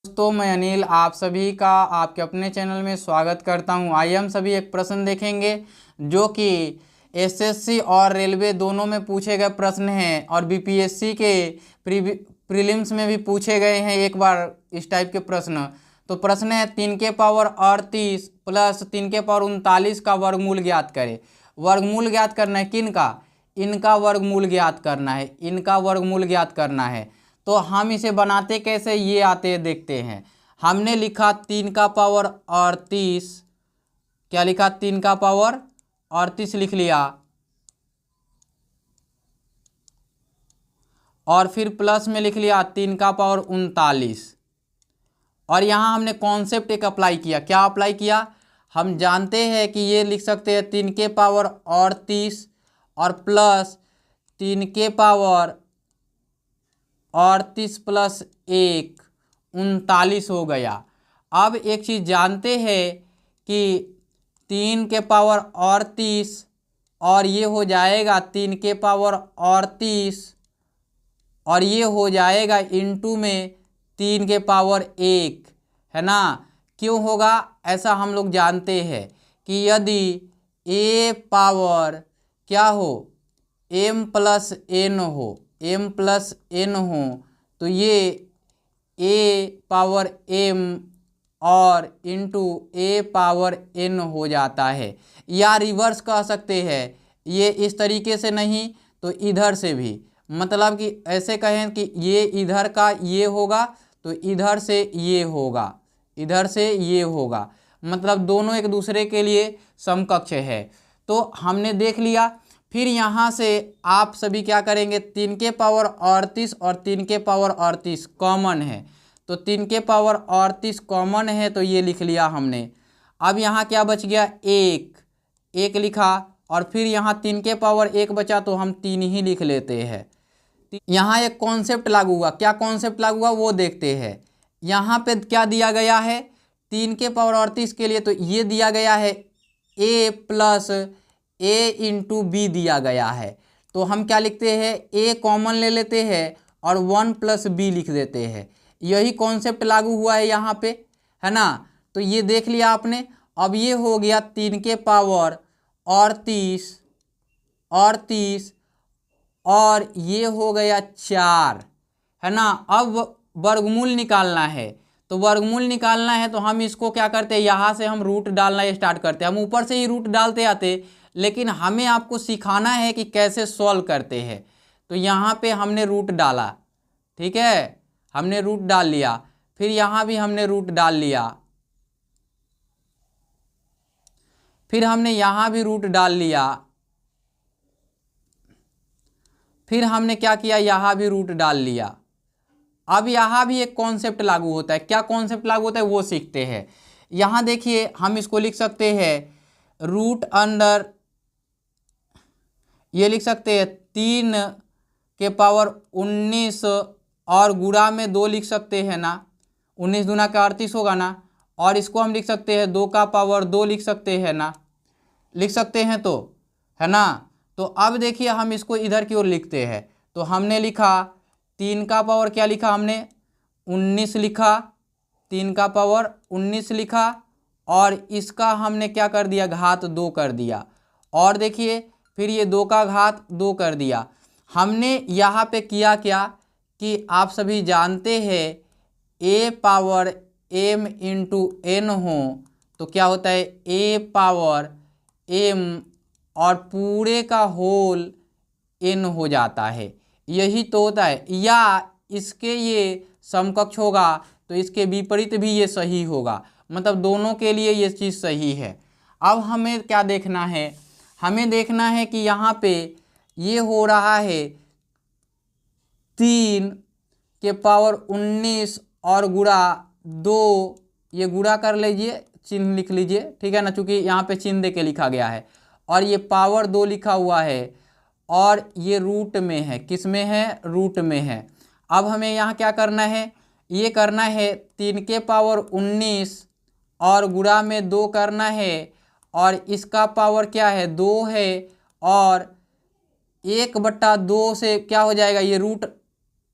दोस्तों मैं अनिल आप सभी का आपके अपने चैनल में स्वागत करता हूं। आइए हम सभी एक प्रश्न देखेंगे जो कि एसएससी और रेलवे दोनों में पूछे गए प्रश्न हैं और बीपीएससी के प्रीलिम्स में भी पूछे गए हैं एक बार इस टाइप के प्रश्न। तो प्रश्न है 3 के पावर 38 प्लस 3 के पावर 39 का वर्गमूल ज्ञात करें। वर्गमूल ज्ञात करना है किन का? इनका वर्गमूल ज्ञात करना है, इनका वर्गमूल ज्ञात करना है। तो हम इसे बनाते कैसे ये आते देखते हैं। हमने लिखा 3 का पावर 38, क्या लिखा? 3 का पावर 38 लिख लिया और फिर प्लस में लिख लिया 3 का पावर 39। और यहाँ हमने कॉन्सेप्ट एक अप्लाई किया। क्या अप्लाई किया? हम जानते हैं कि ये लिख सकते हैं 3 के पावर 38 और प्लस 3 के पावर 38 प्लस 1 39 हो गया। अब एक चीज़ जानते हैं कि 3 के पावर 38 और ये हो जाएगा 3 के पावर 38 और ये हो जाएगा इनटू में 3 के पावर 1, है ना। क्यों होगा ऐसा? हम लोग जानते हैं कि यदि a पावर क्या हो, m प्लस n हो, m प्लस n हो तो ये a पावर m और इंटू a पावर n हो जाता है। या रिवर्स कह सकते हैं, ये इस तरीके से नहीं तो इधर से भी, मतलब कि ऐसे कहें कि ये इधर का ये होगा तो इधर से ये होगा, इधर से ये होगा, मतलब दोनों एक दूसरे के लिए समकक्ष है। तो हमने देख लिया। फिर यहाँ से आप सभी क्या करेंगे, 3 के पावर 38 और 3 के पावर 38 कॉमन है तो 3 के पावर 38 कॉमन है तो ये लिख लिया हमने। अब यहाँ क्या बच गया? 1 लिखा और फिर यहाँ 3 के पावर 1 बचा तो हम 3 ही लिख लेते हैं। यहाँ एक कॉन्सेप्ट लागू हुआ। क्या कॉन्सेप्ट लागू हुआ वो देखते हैं। यहाँ पे क्या दिया गया है 3 के पावर 38 के लिए, तो ये दिया गया है a plus a into B दिया गया है। तो हम क्या लिखते हैं, a कॉमन ले लेते हैं और 1 प्लस बी लिख देते हैं। यही कॉन्सेप्ट लागू हुआ है यहाँ पे, है ना। तो ये देख लिया आपने। अब ये हो गया 3 के पावर 38 और ये हो गया 4, है ना। अब वर्गमूल निकालना है। तो वर्गमूल निकालना है तो हम इसको क्या करते हैं, यहाँ से हम रूट डालना स्टार्ट करते हैं। हम ऊपर से ही रूट डालते आते, लेकिन हमें आपको सिखाना है कि कैसे सॉल्व करते हैं। तो यहाँ पे हमने रूट डाला, ठीक है, हमने रूट डाल लिया। फिर यहाँ भी हमने रूट डाल लिया, फिर हमने यहाँ भी रूट डाल लिया, फिर हमने क्या किया, यहाँ भी रूट डाल लिया। अब यहाँ भी एक कॉन्सेप्ट लागू होता है। क्या कॉन्सेप्ट लागू होता है वो सीखते हैं। यहाँ देखिए हम इसको लिख सकते हैं रूट अंडर, ये लिख सकते हैं 3 के पावर 19 और गुणा में 2 लिख सकते हैं ना, 19 दूना का 38 होगा ना। और इसको हम लिख सकते हैं 2 का पावर 2 लिख सकते हैं ना, लिख सकते हैं तो, है ना। तो अब देखिए हम इसको इधर की ओर लिखते हैं। तो हमने लिखा 3 का पावर क्या लिखा हमने, 19 लिखा, 3 का पावर 19 लिखा और इसका हमने क्या कर दिया, घात 2 कर दिया। और देखिए फिर ये 2 का घात 2 कर दिया। हमने यहाँ पे किया क्या कि आप सभी जानते हैं a power m into n हो तो क्या होता है a पावर m और पूरे का होल n हो जाता है। यही तो होता है। या इसके ये समकक्ष होगा तो इसके विपरीत भी ये सही होगा, मतलब दोनों के लिए ये चीज़ सही है। अब हमें क्या देखना है, हमें देखना है कि यहाँ पे ये हो रहा है 3 के पावर 19 और गुणा 2, ये गुणा कर लीजिए, चिन्ह लिख लीजिए, ठीक है ना, चूँकि यहाँ पे चिन्ह दे के लिखा गया है। और ये पावर 2 लिखा हुआ है और ये रूट में है, किस में है, रूट में है। अब हमें यहाँ क्या करना है, ये करना है 3 के पावर 19 और गुणा में 2 करना है और इसका पावर क्या है, 2 है और 1/2 से क्या हो जाएगा, ये रूट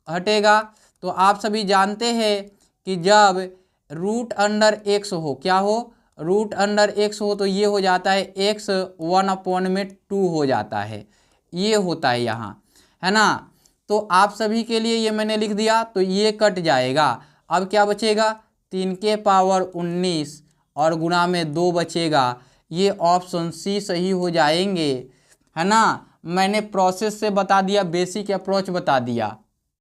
हटेगा। तो आप सभी जानते हैं कि जब रूट अंडर एक्स हो, क्या हो, रूट अंडर एक्स हो, तो ये हो जाता है एक्स 1/2 हो जाता है, ये होता है यहाँ, है ना। तो आप सभी के लिए ये मैंने लिख दिया, तो ये कट जाएगा। अब क्या बचेगा, 3 के पावर 19 और गुणा में 2 बचेगा। ये ऑप्शन सी सही हो जाएंगे, है ना। मैंने प्रोसेस से बता दिया, बेसिक अप्रोच बता दिया।